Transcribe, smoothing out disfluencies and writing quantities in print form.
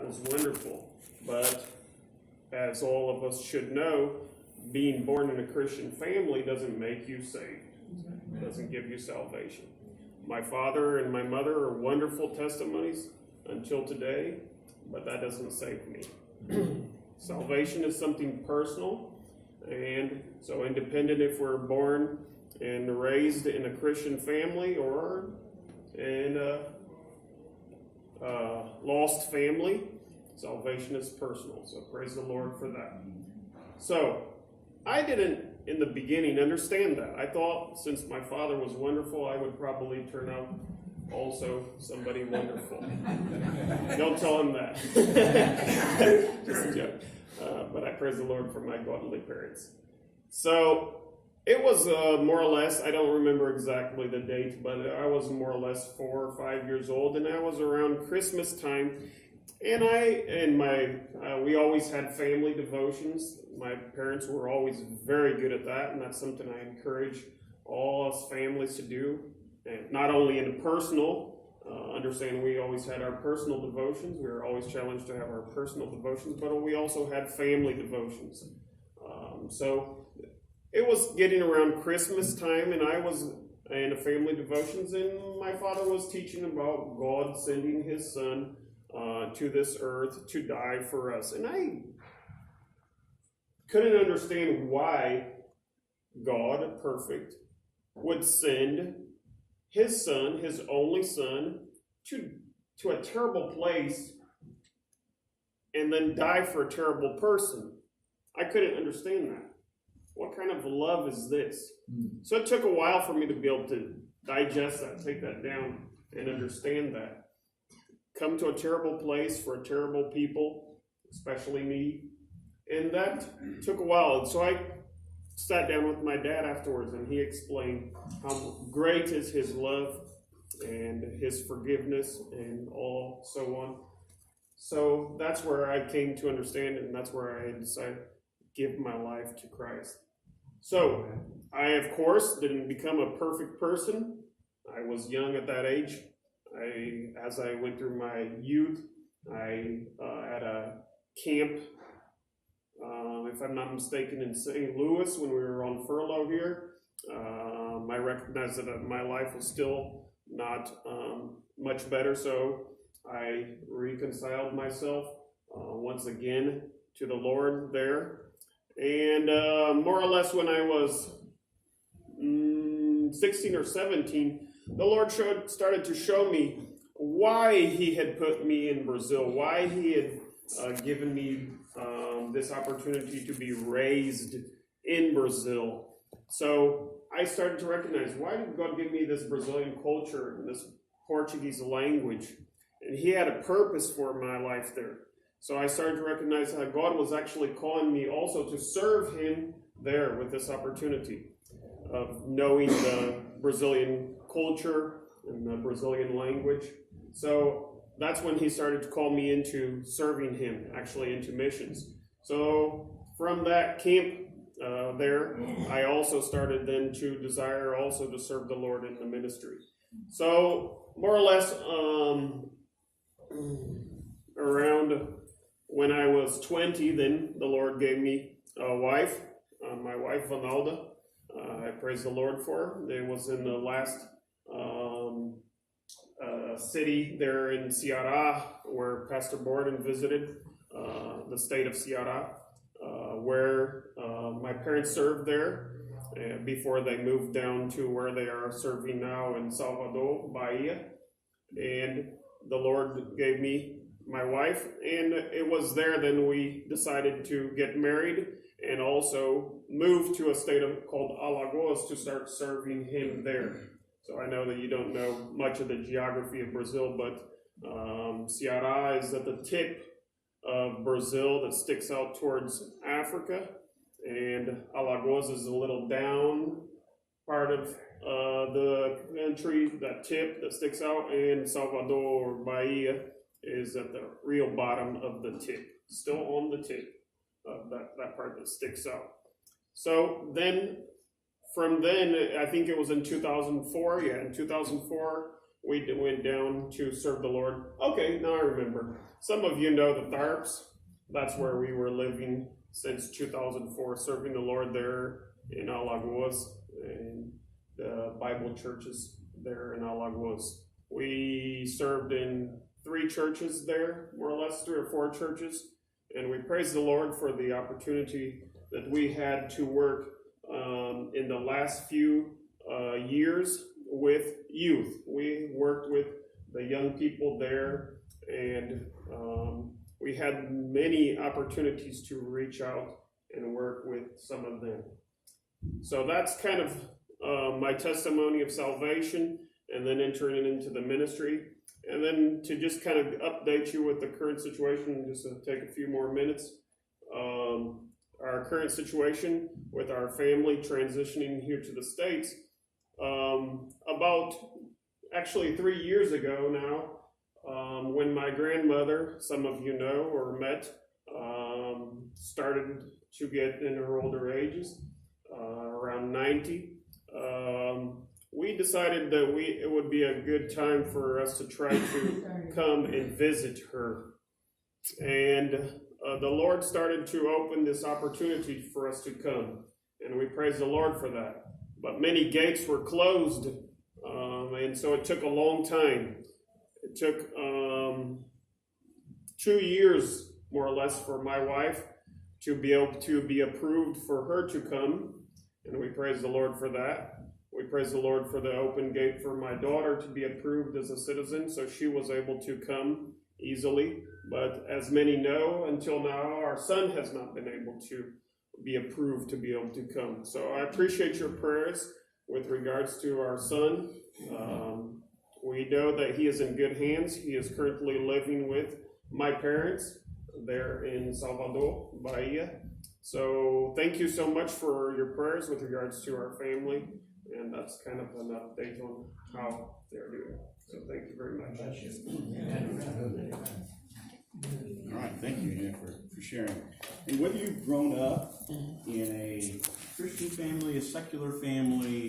was wonderful. But as all of us should know, being born in a Christian family doesn't make you saved. It doesn't give you salvation. My father and my mother are wonderful testimonies until today, but that doesn't save me. Salvation is something personal, and so independent if we're born and raised in a Christian family or in a lost family, salvation is personal. So praise the Lord for that. So I didn't in the beginning understand that. I thought since my father was wonderful, I would probably turn out also somebody wonderful. Don't tell him that. Just a joke. But I praise the Lord for my godly parents. So it was more or less, I don't remember exactly the date, but I was more or less 4 or 5 years old, and I was around Christmas time. And we always had family devotions. My parents were always very good at that, and that's something I encourage all us families to do. And not only in a personal, understand we always had our personal devotions. We were always challenged to have our personal devotions, but we also had family devotions. So it was getting around Christmas time, and I was in a family devotions, and my father was teaching about God sending his son to this earth to die for us. And I couldn't understand why God, perfect, would send his son, his only son, to a terrible place and then die for a terrible person. I couldn't understand that. What kind of love is this? So it took a while for me to be able to digest that, take that down, and understand that. Come to a terrible place for a terrible people, especially me. And that took a while. So I sat down with my dad afterwards, and he explained how great is his love and his forgiveness and all so on. So that's where I came to understand it, and that's where I decided to give my life to Christ. So I, of course, didn't become a perfect person. I was young at that age. As I went through my youth, I at a camp, if I'm not mistaken, in St. Louis when we were on furlough here. I recognized that my life was still not much better, so I reconciled myself once again to the Lord there. And more or less when I was 16 or 17, the Lord started to show me why he had put me in Brazil, why he had given me this opportunity to be raised in Brazil. So I started to recognize, why did God give me this Brazilian culture and this Portuguese language? And he had a purpose for my life there. So I started to recognize how God was actually calling me also to serve him there with this opportunity of knowing the Brazilian culture and the Brazilian language. So that's when he started to call me into serving him, actually into missions. So from that camp there, I also started then to desire also to serve the Lord in the ministry. So more or less around when I was 20, then the Lord gave me a wife, my wife Vanalda. I praise the Lord for her. It was in the last city there in Ceará, where Pastor Borden visited, the state of Ceará, where my parents served there before they moved down to where they are serving now in Salvador, Bahia. And the Lord gave me my wife, and it was there then we decided to get married and also move to a state called Alagoas to start serving him there. So I know that you don't know much of the geography of Brazil, but Ceará is at the tip of Brazil that sticks out towards Africa, and Alagoas is a little down part of the country, that tip that sticks out, and Salvador, Bahia, is at the real bottom of the tip, still on the tip of that part that sticks out. So then, from then, I think it was in 2004, in 2004, we went down to serve the Lord. Okay, now I remember. Some of you know the Tharps. That's where we were living since 2004, serving the Lord there in Alagoas and the Bible churches there in Alagoas. We served in 3 churches there, more or less 3 or 4 churches, and we praise the Lord for the opportunity that we had to work in the last few years with youth. We worked with the young people there, and we had many opportunities to reach out and work with some of them. So that's kind of my testimony of salvation, and then entering into the ministry. And then to just kind of update you with the current situation, just to take a few more minutes. Our current situation with our family transitioning here to the States, about actually 3 years ago now, when my grandmother, some of you know or met, started to get in her older ages, around 90, we decided that it would be a good time for us to try to come and visit her. And the Lord started to open this opportunity for us to come, and we praise the Lord for that. But many gates were closed, and so it took a long time. It took 2 years, more or less, for my wife to be able to be approved for her to come, and we praise the Lord for that. We praise the Lord for the open gate for my daughter to be approved as a citizen, so she was able to come easily. But as many know, until now, our son has not been able to be approved to be able to come. So I appreciate your prayers with regards to our son. We know that he is in good hands. He is currently living with my parents there in Salvador, Bahia. So thank you so much for your prayers with regards to our family. And that's kind of an update on how they're doing. So thank you very much. All right, thank you, Enoch, for sharing. And whether you've grown up in a Christian family, a secular family,